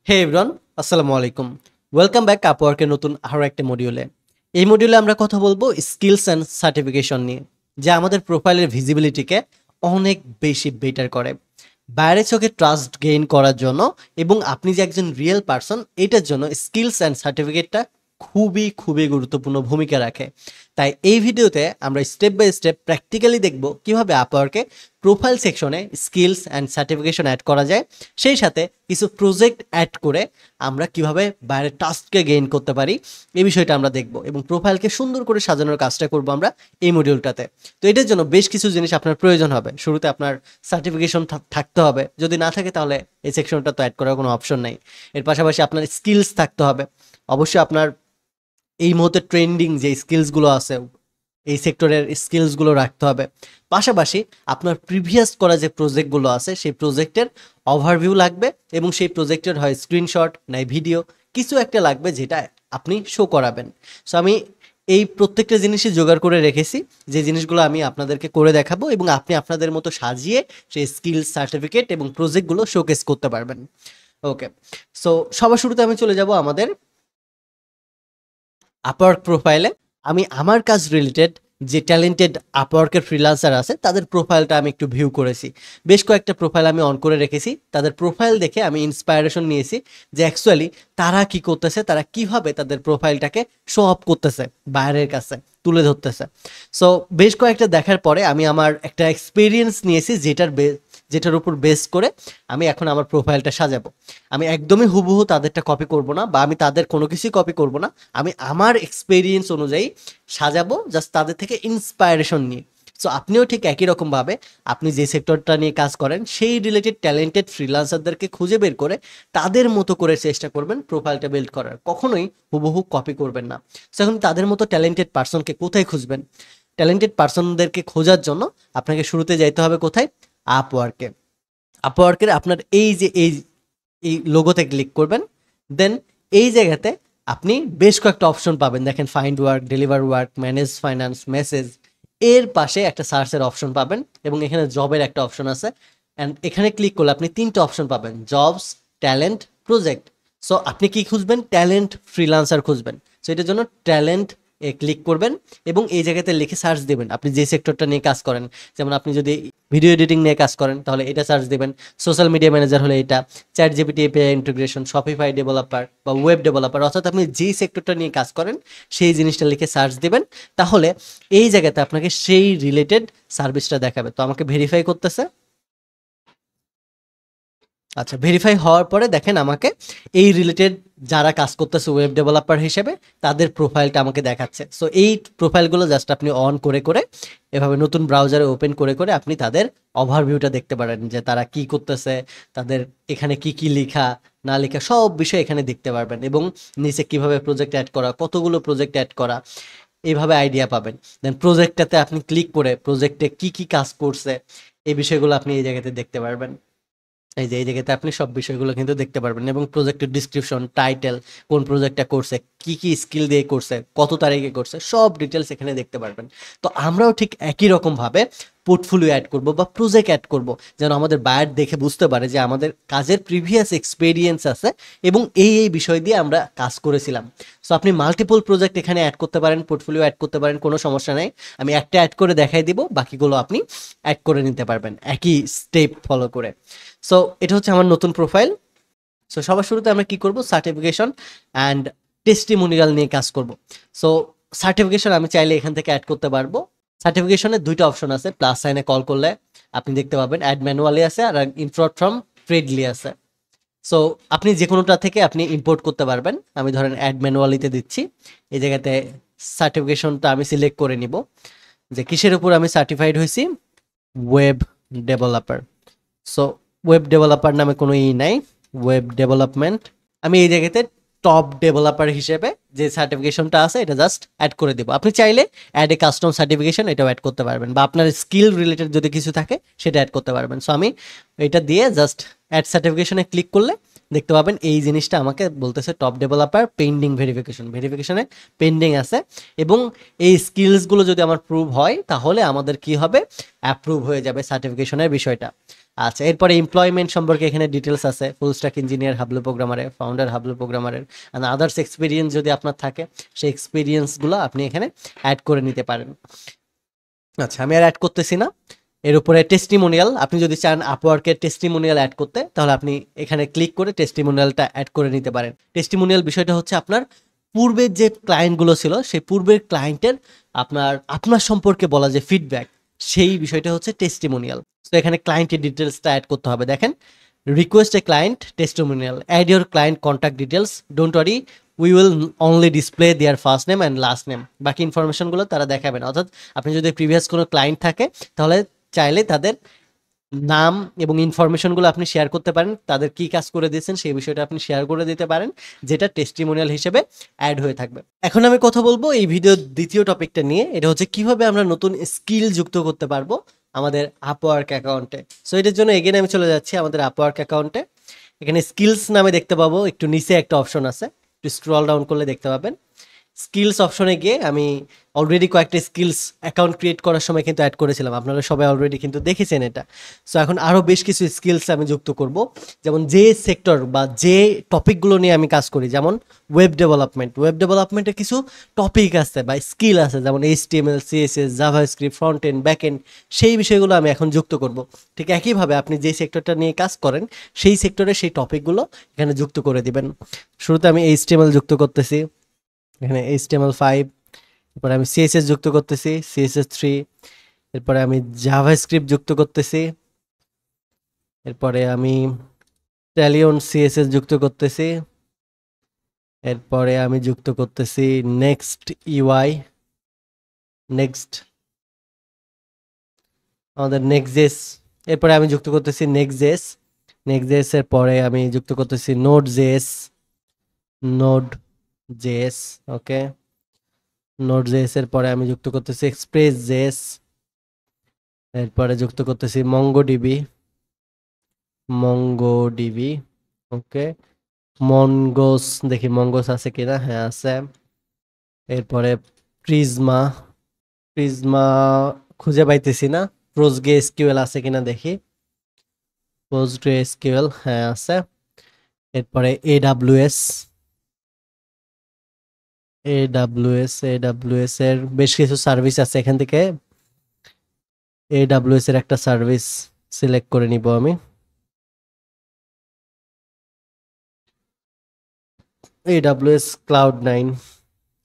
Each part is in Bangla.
হে এভরিওয়ান, আসসালামু আলাইকুম। ওয়েলকাম ব্যাক আপওয়ার্কের নতুন আরও একটা মডিউলে। এই মডিউলে আমরা কথা বলবো স্কিলস অ্যান্ড সার্টিফিকেশন নিয়ে, যা আমাদের প্রোফাইলের ভিজিবিলিটিকে অনেক বেশি বেটার করে। বাইরের চোখে ট্রাস্ট গেইন করার জন্য এবং আপনি যে একজন রিয়েল পারসন এটার জন্য স্কিলস অ্যান্ড সার্টিফিকেটটা খুবই খুবই গুরুত্বপূর্ণ ভূমিকা রাখে। তাই এই ভিডিওতে আমরা স্টেপ বাই স্টেপ প্র্যাকটিক্যালি দেখব কিভাবে আপওয়ার্কে প্রোফাইল সেকশনে স্কিলস অ্যান্ড সার্টিফিকেশন অ্যাড করা যায়, সেই সাথে কিছু প্রজেক্ট অ্যাড করে আমরা কিভাবে বাইরের টাস্ককে গেইন করতে পারি এই বিষয়টা আমরা দেখব এবং প্রোফাইলকে সুন্দর করে সাজানোর কাজটা করব আমরা এই মডিউলটাতে। তো এটার জন্য বেশ কিছু জিনিস আপনার প্রয়োজন হবে। শুরুতে আপনার সার্টিফিকেশন থাকতে হবে, যদি না থাকে তাহলে এই সেকশনটা তো অ্যাড করার কোনো অপশন নেই। এর পাশাপাশি আপনার স্কিলস থাকতে হবে, অবশ্যই আপনার এই মুহূর্তে ট্রেন্ডিং যে স্কিলসগুলো আছে এই সেক্টরের স্কিলসগুলো রাখতে হবে। পাশাপাশি আপনার প্রিভিয়াস করা যে প্রজেক্টগুলো আছে সেই প্রজেক্টের ওভারভিউ লাগবে এবং সেই প্রজেক্টের হয় স্ক্রিনশট নাই ভিডিও কিছু একটা লাগবে যেটা আপনি শো করাবেন। সো আমি এই প্রত্যেকটা জিনিসই জোগাড় করে রেখেছি, যে জিনিসগুলো আমি আপনাদেরকে করে দেখাবো এবং আপনি আপনাদের মতো সাজিয়ে সেই স্কিল সার্টিফিকেট এবং প্রজেক্টগুলো শোকেস করতে পারবেন। ওকে, সো সবার শুরুতে আমি চলে যাব আমাদের আপওয়ার্ক প্রোফাইলে। আমি আমার কাজ রিলেটেড যে ট্যালেন্টেড আপওয়ার্কের ফ্রিল্যান্সার আছে তাদের প্রোফাইলটা আমি একটু ভিউ করেছি। বেশ কয়েকটা প্রোফাইল আমি অন করে রেখেছি, তাদের প্রোফাইল দেখে আমি ইন্সপায়ারেশন নিয়েছি যে অ্যাকচুয়ালি তারা কি করতেছে, তারা কিভাবে তাদের প্রোফাইলটাকে শো অফ করতেছে, বাইরের কাছে তুলে ধরতেছে। সো বেশ কয়েকটা দেখার পরে আমি আমার একটা এক্সপিরিয়েন্স নিয়েছি, যেটার উপর বেস করে আমি এখন আমার প্রোফাইলটা সাজাবো। আমি একদমই হুবহু তাদেরটা কপি করব না, বা আমি তাদের কোনো কিছুই কপি করব না। আমি আমার এক্সপেরিয়েন্স অনুযায়ী সাজাবো, জাস্ট তাদের থেকে ইন্সপায়ারেশন নিয়ে। সো আপনিও ঠিক একই রকমভাবে আপনি যে সেক্টরটা নিয়ে কাজ করেন সেই রিলেটেড ট্যালেন্টেড ফ্রিল্যান্সারদেরকে খুঁজে বের করে তাদের মতো করে চেষ্টা করবেন প্রোফাইলটা বিল্ড করার, কখনোই হুবহু কপি করবেন না। সো এখন তাদের মতো ট্যালেন্টেড পার্সনকে কোথায় খুঁজবেন? ট্যালেন্টেড পার্সনদেরকে খোঁজার জন্য আপনাকে শুরুতে যাইতে হবে কোথায়? আপওয়ার্কে। আপওয়ার্কের আপনার এই লোগোতে ক্লিক করবেন, দেন এই জায়গাতে আপনি বেশ কয়েকটা অপশন পাবেন। দেখেন, find work, deliver work, manage finance, message. এর পাশে একটা সার্চের অপশন পাবেন এবং এখানে জবের একটা অপশন আছে। অ্যান্ড এখানে ক্লিক করলে আপনি তিনটা অপশন পাবেন: জবস, ট্যালেন্ট, প্রজেক্ট। সো আপনি কি খুঁজবেন? ট্যালেন্ট ফ্রিল্যান্সার খুঁজবেন। সো এটার জন্য ট্যালেন্ট ক্লিক করবেন এবং এই জায়গাতে লিখে সার্চ দিবেন আপনি যে সেক্টরটা নিয়ে কাজ করেন। যেমন আপনি যদি ভিডিও এডিটিং নিয়ে কাজ করেন তাহলে এটা সার্চ দিবেন, সোশ্যাল মিডিয়া ম্যানেজার হলে এটা, chat GPT API integration, Shopify developer বা ওয়েব ডেভেলপার, অর্থাৎ আপনি যেই সেক্টরটা নিয়ে কাজ করেন সেই জিনিসটা লিখে সার্চ দিবেন। তাহলে এই জায়গাতে আপনাকে সেই রিলেটেড সার্ভিসটা দেখাবে। তো আমাকে ভেরিফাই করতেছে। আচ্ছা, ভেরিফাই হওয়ার পরে দেখেন আমাকে এই রিলেটেড যারা কাজ করতেছে ওয়েব ডেভেলপার হিসেবে তাদের প্রোফাইলটা আমাকে দেখাচ্ছে। সো এই প্রোফাইলগুলো জাস্ট আপনি অন করে করে এভাবে নতুন ব্রাউজারে ওপেন করে করে আপনি তাদের ওভারভিউটা দেখতে পারেন, যে তারা কি করতেছে, তাদের এখানে কি কি লেখা না লেখা সব বিষয় এখানে দেখতে পারবেন এবং নিচে কিভাবে প্রজেক্ট অ্যাড করা, কতগুলো প্রজেক্ট অ্যাড করা, এইভাবে আইডিয়া পাবেন। দেন প্রজেক্টটাতে আপনি ক্লিক করে প্রজেক্টে কি কি কাজ করছে এই বিষয়গুলো আপনি এই জায়গাতে দেখতে পারবেন। এই জায়গাতে আপনি সব বিষয়গুলো কিন্তু দেখতে পারবেন এবং প্রজেক্টের ডিসক্রিপশন, টাইটেল, কোন প্রজেক্টটা করছে, কি কি স্কিল দিয়ে করছে, কত তারিখে করছে, সব ডিটেলস এখানে দেখতে পারবেন। তো আমরাও ঠিক একই রকমভাবে পোর্টফোলিও অ্যাড করব বা প্রজেক্ট অ্যাড করব, যেন আমাদের বায়ার দেখে বুঝতে পারে যে আমাদের কাজের প্রিভিয়াস এক্সপেরিয়েন্স আছে এবং এই বিষয় দিয়ে আমরা কাজ করেছিলাম। সো আপনি মাল্টিপল প্রজেক্ট এখানে অ্যাড করতে পারেন, পোর্টফোলিও অ্যাড করতে পারেন, কোনো সমস্যা নেই। আমি একটা অ্যাড করে দেখাই দিব, বাকিগুলো আপনি অ্যাড করে নিতে পারবেন একই স্টেপ ফলো করে। সো এটা হচ্ছে আমার নতুন প্রোফাইল। সো সবার শুরুতে আমরা কি করব? সার্টিফিকেশন অ্যান্ড টেস্টিমোনিয়াল নিয়ে কাজ করব। সো সার্টিফিকেশন আমি চাইলে এখান থেকে অ্যাড করতে পারবো। সার্টিফিকেশনের দুইটা অপশন আছে, প্লাস সাইনে কল করলে আপনি দেখতে পাবেন অ্যাড ম্যানুয়ালি আছে আর ইম্পোর্ট ফ্রম ফ্রেডলি আছে। সো আপনি যে কোনোটা থেকে আপনি ইম্পোর্ট করতে পারবেন। আমি ধরেন অ্যাড ম্যানুয়ালিতে দিচ্ছি। এই জায়গাতে সার্টিফিকেশনটা আমি সিলেক্ট করে নিব যে কিসের উপর আমি সার্টিফাইড হয়েছি, web developer. So web developer নামে কোনো নাই, ওয়েব ডেভেলপমেন্ট। আমি এই জায়গাতে টপ ডেভেলপার হিসেবে যে সার্টিফিকেশনটা আছে এটা জাস্ট অ্যাড করে দেবো। আপনি চাইলে অ্যাড এ কাস্টম সার্টিফিকেশন এটাও অ্যাড করতে পারবেন, বা আপনার স্কিল রিলেটেড যদি কিছু থাকে সেটা অ্যাড করতে পারবেন। সো আমি এটা দিয়ে জাস্ট অ্যাড সার্টিফিকেশনে ক্লিক করলে দেখতে পাবেন এই জিনিসটা আমাকে বলতেছে টপ ডেভেলপার পেন্ডিং ভেরিফিকেশনে পেন্ডিং আছে। এবং এই স্কিলসগুলো যদি আমার প্রুভ হয় তাহলে আমাদের কি হবে? অ্যাপ্রুভ হয়ে যাবে সার্টিফিকেশনের বিষয়টা। আচ্ছা, এরপরে এমপ্লয়মেন্ট সম্পর্কে এখানে ডিটেলস আছে, ফুল স্ট্যাক ইঞ্জিনিয়ার, হাবলু প্রোগ্রামারের, ফাউন্ডার হাবলু প্রোগ্রামারের, অ্যান্ড আদার্স এক্সপিরিয়েন্স যদি আপনার থাকে সেই এক্সপিরিয়েন্সগুলো আপনি এখানে অ্যাড করে নিতে পারেন। আচ্ছা, আমি আর অ্যাড করতেছি না। এর উপরে টেস্টিমোনিয়াল, আপনি যদি চান আপওয়ার্কের টেস্টিমোনিয়াল অ্যাড করতে, তাহলে আপনি এখানে ক্লিক করে টেস্টিমোনিয়ালটা অ্যাড করে নিতে পারেন। টেস্টিমোনিয়াল বিষয়টা হচ্ছে আপনার পূর্বের যে ক্লায়েন্টগুলো ছিল সেই পূর্বের ক্লায়েন্টের আপনার সম্পর্কে বলা যে ফিডব্যাক, সেই বিষয়টা হচ্ছে টেস্টিমোনিয়াল। তো এখানে ক্লায়েন্টের ডিটেলসটা অ্যাড করতে হবে। দেখেন, request a client testimonial, add your client contact details, don't worry, we will only display their first name and last name. বাকি ইনফরমেশনগুলো তারা দেখাবেন। অর্থাৎ আপনি যদি প্রিভিয়াস কোনো ক্লায়েন্ট থাকে তাহলে চাইলে তাদের নাম এবং ইনফরমেশনগুলো আপনি শেয়ার করতে পারেন, তাদের কি কাজ করে দিয়েছেন সেই বিষয়টা আপনি শেয়ার করে দিতে পারেন, যেটা টেস্টিমোনিয়াল হিসেবে অ্যাড হয়ে থাকবে। এখন আমি কথা বলবো এই ভিডিওর দ্বিতীয় টপিকটা নিয়ে, এটা হচ্ছে কিভাবে আমরা নতুন স্কিল যুক্ত করতে পারবো আমাদের আপওয়ার্ক অ্যাকাউন্টে। সো এটার জন্য এগেন আমি চলে যাচ্ছি আমাদের আপওয়ার্ক অ্যাকাউন্টে। এখানে স্কিলস নামে দেখতে পাবো, একটু নিচে একটা অপশন আছে, একটু স্ক্রল ডাউন করলে দেখতে পাবেন। স্কিলস অপশনে গিয়ে আমি অলরেডি কয়েকটা স্কিলস অ্যাকাউন্ট ক্রিয়েট করার সময় কিন্তু অ্যাড করেছিলাম, আপনারা সবাই অলরেডি কিন্তু দেখেছেন এটা। সো এখন আরও বেশ কিছু স্কিলস আমি যুক্ত করব, যেমন যে সেক্টর বা যে টপিকগুলো নিয়ে আমি কাজ করি, যেমন ওয়েব ডেভেলপমেন্টের কিছু টপিক আছে বা স্কিল আছে, যেমন HTML, CSS, JavaScript, front end back end, সেই বিষয়গুলো আমি এখন যুক্ত করব। ঠিক একইভাবে আপনি যে সেক্টরটা নিয়ে কাজ করেন সেই সেক্টরে সেই টপিকগুলো এখানে যুক্ত করে দিবেন। শুরুতে আমি HTML যুক্ত করতেছি, এখানে HTML5, এরপরে আমি CSS যুক্ত করতেছি, CSS3, এরপরে আমি জাভাস্ক্রিপ্ট যুক্ত করতেছি, এরপরে আমি ট্যালিয়ন CSS যুক্ত করতেছি, এরপরে আমি যুক্ত করতেছি নেক্সট UI, নেক্সট আমাদের নেক্সটজেস, এরপরে আমি যুক্ত করতেছি নেক্সটজেস এর পরে আমি যুক্ত করতেছি নোড.js, ওকে, নোড.js এর পরে আমি যুক্ত করতেছি এক্সপ্রেস.js, এরপরে যুক্ত করতেছি মঙ্গোডিবি, ওকে, মনগোস, দেখি মঙ্গোস আছে কিনা, হ্যাঁ আছে। এরপরে প্রিজমা খুঁজে পাইতেছি না, PostgreSQL আছে কিনা দেখি, PostgreSQL হ্যাঁ আছে। এরপরে AWS এর বেশ কিছু সার্ভিস আছে, এখান থেকে AWS এর একটা সার্ভিস সিলেক্ট করে নিব আমি, AWS Cloud9,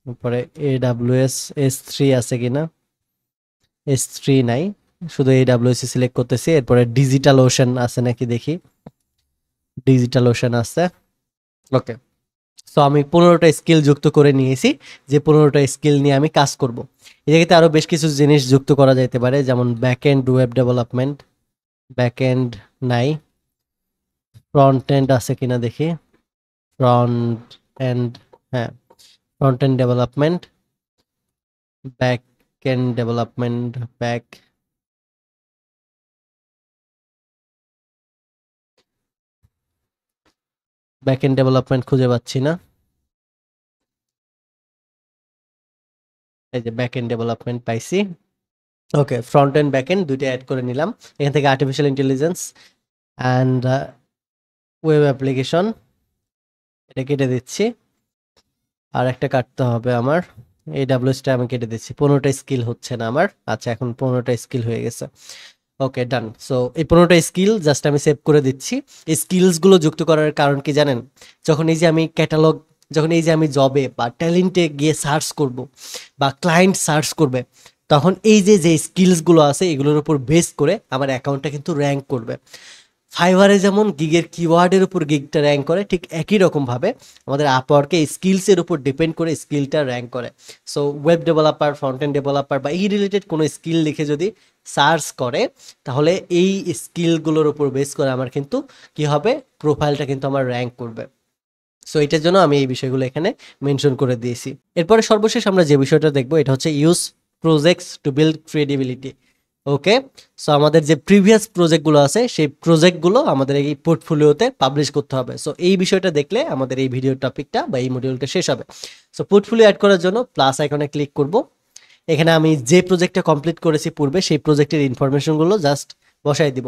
তারপরে AWS S3 আছে কিনা, S3 নাই, শুধু AWS সিলেক্ট করতেছি। এরপরে ডিজিটাল ওশান আছে নাকি দেখি, ডিজিটাল ওশান আছে, ওকে। সো আমি 15টা স্কিল যুক্ত করে নিয়েছি, যে 15টা স্কিল নিয়ে আমি কাজ করব। এই জায়গাতে আরো বেশ কিছু জিনিস যুক্ত করা যেতে পারে, যেমন back end web development, back end নাই, ফ্রন্ট এন্ড আছে কিনা দেখি, ফ্রন্ট এন্ড, হ্যাঁ, front end development, back end development, back end development খুঁজে পাচ্ছি না, এই যে ব্যাক এন্ড ডেভেলপমেন্ট পাইছি, ওকে। ফ্রন্ট এন্ড ব্যাক এন্ড দুইটা অ্যাড করে নিলাম। এখান থেকে artificial intelligence and web application এটা কেটে দিচ্ছি, আর একটা কাটতে হবে আমার, AWSটা আমি কেটে দিচ্ছি, 15টা স্কিল হচ্ছে না আমার। আচ্ছা, এখন 15টা স্কিল হয়ে গেছে, ওকে, ডান। সো এই 15টা স্কিল জাস্ট আমি সেভ করে দিচ্ছি। এই স্কিলসগুলো যুক্ত করার কারণ কি জানেন, যখন এই যে আমি যখন এই যে আমি জবে বা ট্যালেন্টে গিয়ে সার্চ করব বা ক্লায়েন্ট সার্চ করবে, তখন এই যে স্কিলসগুলো আছে এগুলোর উপর বেস করে আমার অ্যাকাউন্টটা কিন্তু র্যাঙ্ক করবে। ফাইবারে যেমন গিগের কিওয়ার্ডের উপর গিগটা র্যাঙ্ক করে, ঠিক একই রকমভাবে আমাদের আপওয়ার্কে স্কিলসের উপর ডিপেন্ড করে স্কিলটা র্যাঙ্ক করে। So web developer, front end developer বা এই রিলেটেড কোনো স্কিল লিখে যদি সার্চ করে, তাহলে এই স্কিলগুলোর উপর বেস করে আমার কিন্তু কি হবে, প্রোফাইলটা কিন্তু আমার র্যাঙ্ক করবে। সো এটার জন্য আমি এই বিষয়গুলো এখানে মেনশন করে দিয়েছি। এরপরে সর্বশেষ আমরা যে বিষয়টা দেখবো এটা হচ্ছে use projects to build credibility, okay. So আমাদের যে প্রিভিয়াস প্রজেক্টগুলো আছে সেই প্রজেক্টগুলো আমাদের এই পোর্টফোলিওতে পাবলিশ করতে হবে। সো এই বিষয়টা দেখলে আমাদের এই ভিডিও টপিকটা বা এই মডিউলটা শেষ হবে। সো পোর্টফোলিও অ্যাড করার জন্য প্লাস আইকনে ক্লিক করব। এখানে আমি যে প্রজেক্টটা কমপ্লিট করেছি পূর্বে সেই প্রজেক্টের ইনফরমেশনগুলো জাস্ট বসাই দিব।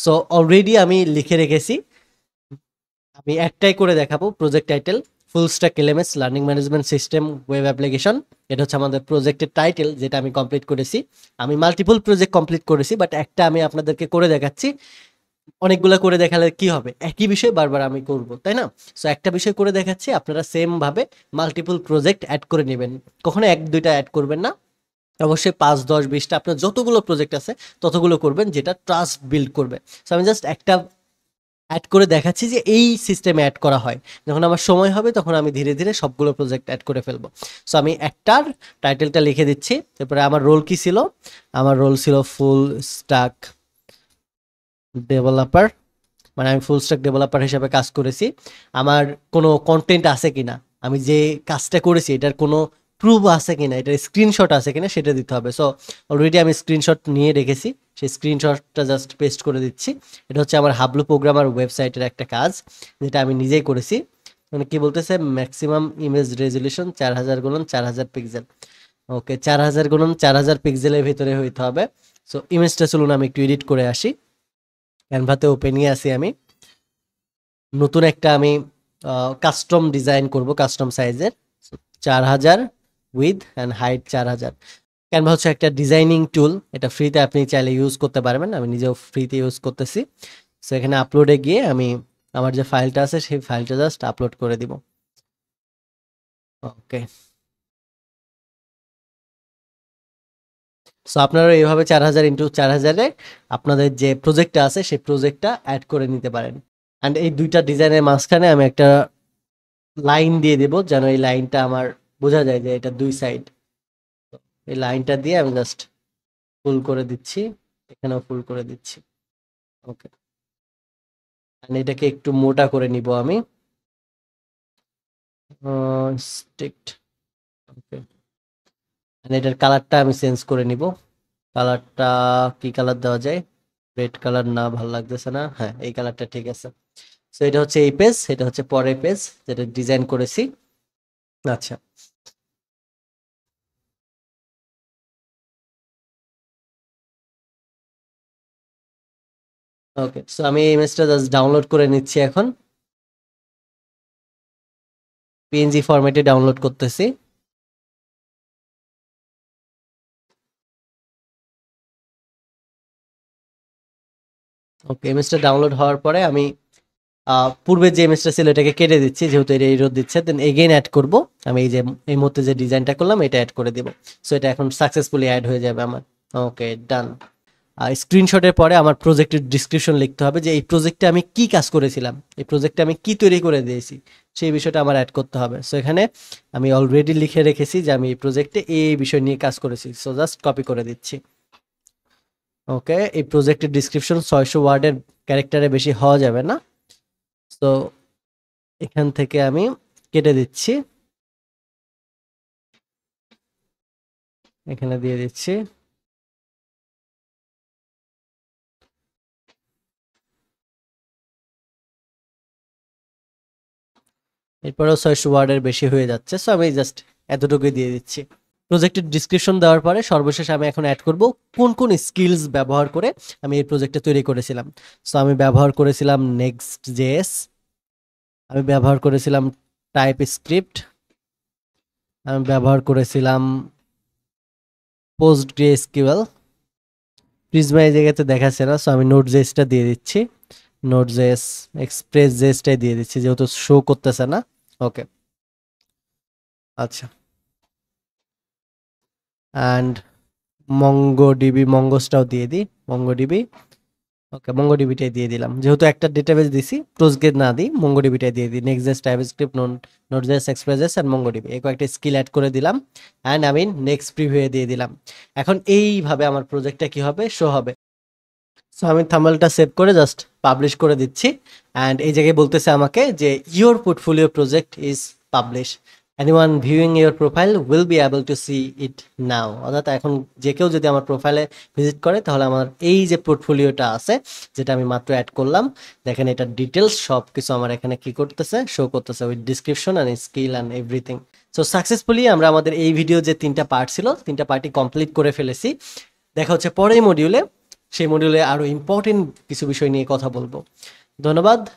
সো অলরেডি আমি লিখে রেখেছি, আমি একটাই করে দেখাবো। Project title full stack LMS learning management system web application, এটা হচ্ছে আমাদের প্রজেক্টের টাইটেল যেটা আমি কমপ্লিট করেছি। আমি মাল্টিপল প্রজেক্ট কমপ্লিট করেছি, বাট একটা আমি আপনাদেরকে করে দেখাচ্ছি। অনেকগুলো করে দেখালে কি হবে, একই বিষয় বারবার আমি করব, তাই না? সো একটা বিষয় করে দেখাচ্ছি, আপনারা সেম ভাবে মাল্টিপল প্রজেক্ট অ্যাড করে নেবেন, কখনো এক দুইটা অ্যাড করবেন না, অবশ্যই 5 10 20টা আপনার যতগুলো প্রজেক্ট আছে ততগুলো করবেন, যেটা ট্রাস্ট বিল্ড করবে। সো আমি জাস্ট একটা অ্যাড করে দেখাচ্ছি যে এই সিস্টেমে অ্যাড করা হয়, যখন আমার সময় হবে তখন আমি ধীরে ধীরে সবগুলো প্রজেক্ট অ্যাড করে ফেলবো। সো আমি একটার টাইটেলটা লিখে দিচ্ছি, তারপরে আমার রোল কি ছিল, আমার রোল ছিল ফুল স্ট্যাক ডেভেলপার, মানে আমি ফুল স্ট্যাক ডেভেলপার হিসেবে কাজ করেছি। আমার কোনো কন্টেন্ট আছে কিনা, আমি যে কাজটা করেছি এটার কোনো প্রুফ আছে কিনা, এটার স্ক্রিনশট আছে কিনা সেটা দিতে হবে। সো অলরেডি আমি স্ক্রিনশট নিয়ে রেখেছি, সেই স্ক্রিনশটটা জাস্ট পেস্ট করে দিচ্ছি। এটা হচ্ছে আমার হাবলু প্রোগ্রামার ওয়েবসাইটের একটা কাজ, যেটা আমি নিজেই করেছি। মানে কি বলতেছে, maximum image resolution 4000x4000 pixel. Okay, 4000x4000 পিক্সেলের ভিতরে হইতে হবে। সো ইমেজটা চলুন আমি একটু এডিট করে আসি। ক্যানভাতে ওপেনই আছি আমি, নতুন একটা আমি কাস্টম ডিজাইন করব, কাস্টম সাইজের 4000 উইথ অ্যান্ড হাইট 4000। ক্যানভা হচ্ছে একটা ডিজাইনিং টুল, এটা ফ্রিতে আপনি চাইলে ইউজ করতে পারবেন, আমি নিজেও ফ্রিতে ইউজ করতেছি। সো এখানে আপলোডে গিয়ে আমি আমার যে ফাইলটা আছে সেই ফাইলটা জাস্ট আপলোড করে দিব। ওকে, সো আপনারা এইভাবে 4000x4000-এ আপনাদের যে প্রজেক্টটা আছে সেই প্রজেক্টটা অ্যাড করে নিতে পারেন। অ্যান্ড এই দুইটা ডিজাইনের মাঝখানে আমি একটা লাইন দিয়ে দেব, যেন এই লাইনটা আমার বোঝা যায় যে এটা দুই সাইড। এই লাইনটা দিয়ে আমি জাস্ট ফুল করে দিচ্ছি, এখানেও ফুল করে দিচ্ছি। ওকে, এটাকে একটু মোটা করে নিব আমি, স্ট্রিক্ট। ওকে, এটার কালারটা আমি চেঞ্জ করে নিব। কালারটা কি কালার দেওয়া যায়, রেড কালার না, ভালো লাগতেছে না, হ্যাঁ এই কালারটা ঠিক আছে। সো এটা হচ্ছে এই পেজ, এটা হচ্ছে পরের পেজ যেটা ডিজাইন করেছি। আচ্ছা, ওকে, সো আমি এই ইমেজটা জাস্ট ডাউনলোড করে নিচ্ছি এখন, পিএনজি ফরম্যাটে ডাউনলোড করতেছি। ওকে, ইমেজটা ডাউনলোড হওয়ার পরে আমি পূর্বে যে ইমেজটা ছিল এটাকে কেটে দিচ্ছি, যেহেতু এটা এরর দিচ্ছে। দেন এগেইন অ্যাড করব, আমি এই যে এই মুহূর্তে যে ডিজাইনটা করলাম এটা অ্যাড করে দিব। সো এটা এখন সাকসেসফুলি অ্যাড হয়ে যাবে আমার। ওকে, ডান। স্ক্রিনশটের পরে আমার প্রজেক্টের ডিসক্রিপশন লিখতে হবে, যে এই প্রজেক্টে আমি কি কাজ করেছিলাম, এই প্রজেক্টে আমি কি তৈরি করে দিয়েছি, সেই বিষয়টা আমার অ্যাড করতে হবে। সো এখানে আমি অলরেডি লিখে রেখেছি যে আমি এই প্রজেক্টে এই বিষয় নিয়ে কাজ করেছি। সো জাস্ট কপি করে দিচ্ছি। ওকে, এই প্রজেক্টের ডিসক্রিপশন 600 ওয়ার্ডের ক্যারেক্টারে বেশি হওয়া যাবে না। তো এখান থেকে আমি কেটে দিচ্ছি, এখানে দিয়ে দিচ্ছি। এরপরেও 600 ওয়ার্ডের বেশি হয়ে যাচ্ছে, সো আমি জাস্ট এতটুকুই দিয়ে দিচ্ছি। প্রজেক্টের ডিসক্রিপশন দেওয়ার পরে সর্বশেষ আমি এখন অ্যাড করব কোন কোন স্কিলস ব্যবহার করে আমি এই প্রজেক্টটা তৈরি করেছিলাম। সো আমি ব্যবহার করেছিলাম নেক্সট জেএস, আমি ব্যবহার করেছিলাম টাইপ স্ক্রিপ্ট, আমি ব্যবহার করেছিলাম পোস্টগ্রেসকিউএল। প্রিজমা এই জায়গাতে দেখাচ্ছে না, সো আমি নোট জেএসটা দিয়ে দিচ্ছি, নোট জেএস এক্সপ্রেস জেএসটাই দিয়ে দিচ্ছি যেহেতু শো করতেছে না। ওকে, আচ্ছা, অ্যান্ড মঙ্গোডিবি, মঙ্গোসটাও দিয়ে দিই, মঙ্গোডিবি। ওকে, মঙ্গোডিবিটাই দিয়ে দিলাম, যেহেতু একটা ডেটাবেস দিছি প্রোজগেট না দিই, মঙ্গোডিবিটাই দিয়ে দিই। Next TypeScript, NodeJS, ExpressJS and MongoDB, এই কয়েকটা স্কিল অ্যাড করে দিলাম। অ্যান্ড আমি নেক্সট প্রিভিউ দিয়ে দিলাম। এখন এইভাবে আমার প্রজেক্টটা কি হবে, শো হবে। সো আমি থাম্বনেলটা সেভ করে জাস্ট পাবলিশ করে দিচ্ছি। অ্যান্ড এই জায়গায় বলতেছে আমাকে যে your portfolio project is publish, anyone viewing your profile will be able to see it now. অর্থাৎ এখন যে কেউ যদি আমার প্রোফাইলে ভিজিট করে তাহলে আমার এই যে পোর্টফোলিওটা আছে যেটা আমি মাত্র অ্যাড করলাম, দেখেন এটা ডিটেলস সব কিছু আমার এখানে কি করতেছে, শো করতেছে with description and skill and everything. So successfully আমরা আমাদের এই ভিডিও যে 3টা পার্ট ছিল 3টা পার্টই কমপ্লিট করে ফেলেছি। দেখা হচ্ছে পরের মডিউলে। সেই মডিউলে আরো ইম্পর্টেন্ট কিছু বিষয় নিয়ে কথা বলবো। ধন্যবাদ।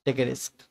Take a risk.